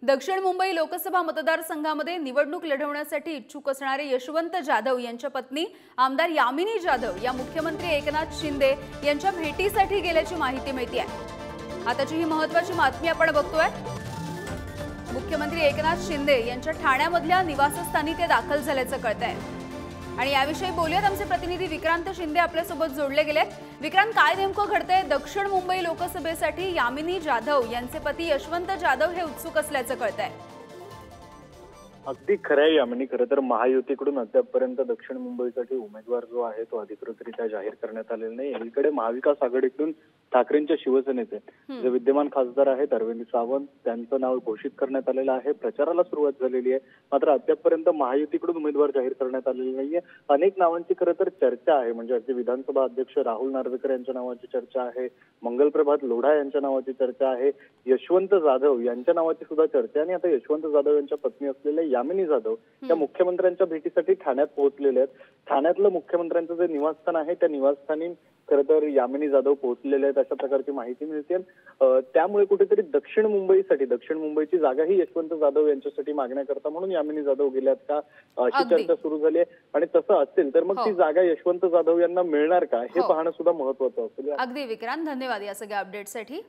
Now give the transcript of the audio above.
दक्षिण मुंबई लोकसभा मतदारसंघामध्ये निवडणूक लढवण्यासाठी इच्छुक असणारे यशवंत जाधव यांच्या पत्नी आमदार यामिनी जाधव या मुख्यमंत्री एकनाथ शिंदे यांच्या भेटीसाठी गेल्याची माहिती मिळते आहे। आताची ही महत्त्वाची बातमी आपण बघतोय। मुख्यमंत्री एकनाथ शिंदे यांच्या ठाण्यामधल्या निवासस्थानी ते दाखल झाल्याचं कळतंय आणि याविषयी बोलूयात। आमचे प्रतिनिधी विक्रांत शिंदे आपल्या सोबत जोडले गेलेत। विक्रांत, काय नेमकं घडतंय? दक्षिण मुंबई लोकसभेसाठी यामिनी जाधव यांचे पती यशवंत जाधव हे उत्सुक असल्याचं कळतंय। अगदी खरं आहे यामिनी। खरं तर महायुतीकडून अद्यापपर्यंत दक्षिण मुंबईसाठी उमेदवार जो आहे तो अधिकृतरित्या जाहीर करण्यात आलेला नाही। एकीकडे महाविकास आघाडीकडून ठाकरेंच्या शिवसेनेचे जे विद्यमान खासदार आहेत अरविंद सावंत त्यांचं नाव घोषित करण्यात आलेलं आहे। प्रचाराला सुरुवात झालेली आहे, मात्र अद्यापपर्यंत महायुतीकडून उमेदवार जाहीर करण्यात आलेले नाहीये। अनेक नावांची खरं तर चर्चा आहे, म्हणजे अगदी विधानसभा अध्यक्ष राहुल नार्वेकर यांच्या नावाची चर्चा आहे, मंगलप्रभात लोढा यांच्या नावाची चर्चा आहे, यशवंत जाधव यांच्या नावाची सुद्धा चर्चा आहे। आणि आता यशवंत जाधव यांच्या पत्नी असलेल्या यामिनी जाधव या मुख्यमंत्र्यांच्या भेटीसाठी ठाण्यात पोहोचलेले आहेत। ठाण्यातलं मुख्यमंत्र्यांचं जे निवासस्थान आहे त्या निवासस्थानी खरं तर यामिनी जाधव पोहोचलेले आहेत अशा प्रकारची माहिती मिळते। त्यामुळे कुठेतरी दक्षिण मुंबईची जागा ही यशवंत जाधव यांच्यासाठी मागण्याकरता म्हणून यामिनी जाधव गेल्यात का अशी चर्चा सुरू झाली आहे। आणि तसं असेल तर मग ती जागा यशवंत जाधव यांना मिळणार का हे पाहणं सुद्धा महत्त्वाचं असेल। अगदी विक्रांत, धन्यवाद या सगळ्या अपडेटसाठी।